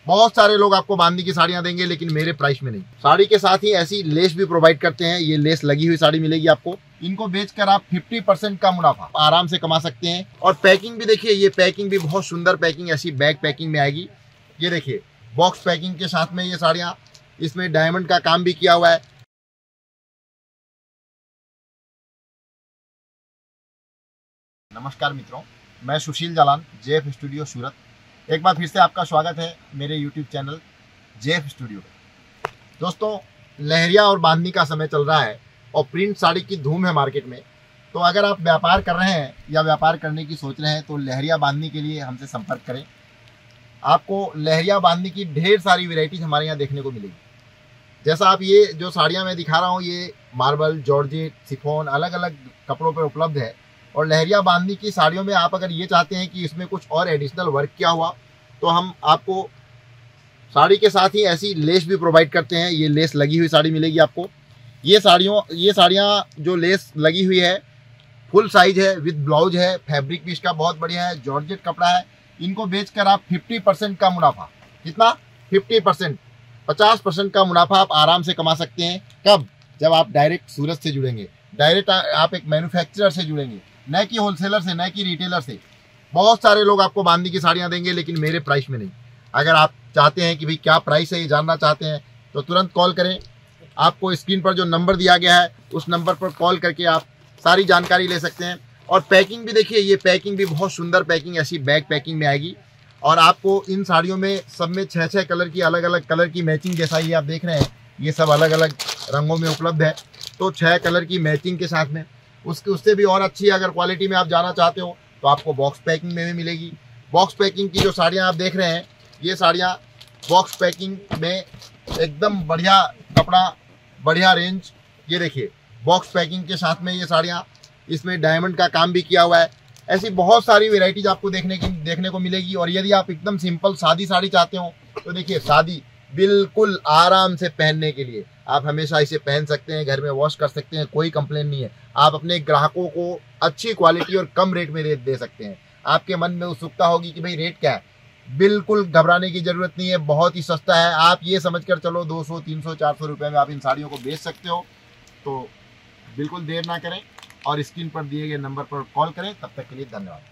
बहुत सारे लोग आपको बांधनी की साड़ियां देंगे, लेकिन मेरे प्राइस में नहीं। साड़ी के साथ ही ऐसी लेस भी प्रोवाइड करते हैं। ये लेस लगी हुई साड़ी मिलेगी आपको। इनको बेचकर आप 50% का मुनाफा आराम से कमा सकते हैं। और पैकिंग भी देखिए, ये पैकिंग भी बहुत सुंदर पैकिंग, ऐसी बैग पैकिंग में आएगी। ये देखिए बॉक्स पैकिंग के साथ में ये साड़ियां, इसमें डायमंड का काम भी किया हुआ है। नमस्कार मित्रों, मैं सुशील जालान, जेएफ स्टूडियो सूरत। एक बार फिर से आपका स्वागत है मेरे यूट्यूब चैनल जेएफ स्टूडियो पे। दोस्तों, लहरिया और बांधनी का समय चल रहा है और प्रिंट साड़ी की धूम है मार्केट में। तो अगर आप व्यापार कर रहे हैं या व्यापार करने की सोच रहे हैं तो लहरिया बांधनी के लिए हमसे संपर्क करें। आपको लहरिया बांधनी की ढेर सारी वेराइटीज हमारे यहाँ देखने को मिलेगी। जैसा आप ये जो साड़ियाँ मैं दिखा रहा हूँ, ये मार्बल, जॉर्जेट, शिफॉन अलग अलग कपड़ों पर उपलब्ध है। और लहरिया बांधनी की साड़ियों में आप अगर ये चाहते हैं कि इसमें कुछ और एडिशनल वर्क किया हुआ, तो हम आपको साड़ी के साथ ही ऐसी लेस भी प्रोवाइड करते हैं। ये लेस लगी हुई साड़ी मिलेगी आपको। ये साड़ियाँ जो लेस लगी हुई है फुल साइज है, विद ब्लाउज है, फैब्रिक भी इसका बहुत बढ़िया है, जॉर्जेट कपड़ा है। इनको बेचकर आप 50% का मुनाफा, कितना 50%, 50% का मुनाफा आप आराम से कमा सकते हैं। कब? जब आप डायरेक्ट सूरत से जुड़ेंगे, डायरेक्ट आप एक मैन्युफैक्चरर से जुड़ेंगे, न कि होलसेलर से, न कि रिटेलर से। बहुत सारे लोग आपको बांधनी की साड़ियां देंगे, लेकिन मेरे प्राइस में नहीं। अगर आप चाहते हैं कि भाई क्या प्राइस है ये जानना चाहते हैं तो तुरंत कॉल करें। आपको स्क्रीन पर जो नंबर दिया गया है उस नंबर पर कॉल करके आप सारी जानकारी ले सकते हैं। और पैकिंग भी देखिए, ये पैकिंग भी बहुत सुंदर पैकिंग, ऐसी बैग पैकिंग में आएगी। और आपको इन साड़ियों में सब में 6-6 कलर की, अलग अलग कलर की मैचिंग, जैसा ये आप देख रहे हैं ये सब अलग अलग रंगों में उपलब्ध है। तो 6 कलर की मैचिंग के साथ में उससे भी और अच्छी अगर क्वालिटी में आप जाना चाहते हो तो आपको बॉक्स पैकिंग में भी मिलेगी। बॉक्स पैकिंग की जो साड़ियाँ आप देख रहे हैं, ये साड़ियाँ बॉक्स पैकिंग में एकदम बढ़िया कपड़ा, बढ़िया रेंज। ये देखिए बॉक्स पैकिंग के साथ में ये साड़ियाँ, इसमें डायमंड का काम भी किया हुआ है। ऐसी बहुत सारी वेराइटीज आपको देखने को मिलेगी। और यदि आप एकदम सिंपल सादी साड़ी चाहते हो तो देखिए, सादी बिल्कुल आराम से पहनने के लिए आप हमेशा इसे पहन सकते हैं, घर में वॉश कर सकते हैं, कोई कंप्लेन नहीं है। आप अपने ग्राहकों को अच्छी क्वालिटी और कम रेट में दे सकते हैं। आपके मन में उत्सुकता होगी कि भाई रेट क्या है, बिल्कुल घबराने की जरूरत नहीं है, बहुत ही सस्ता है। आप ये समझकर चलो 200, 300, 400 रुपये में आप इन साड़ियों को बेच सकते हो। तो बिल्कुल देर ना करें और स्क्रीन पर दिए गए नंबर पर कॉल करें। तब तक के लिए धन्यवाद।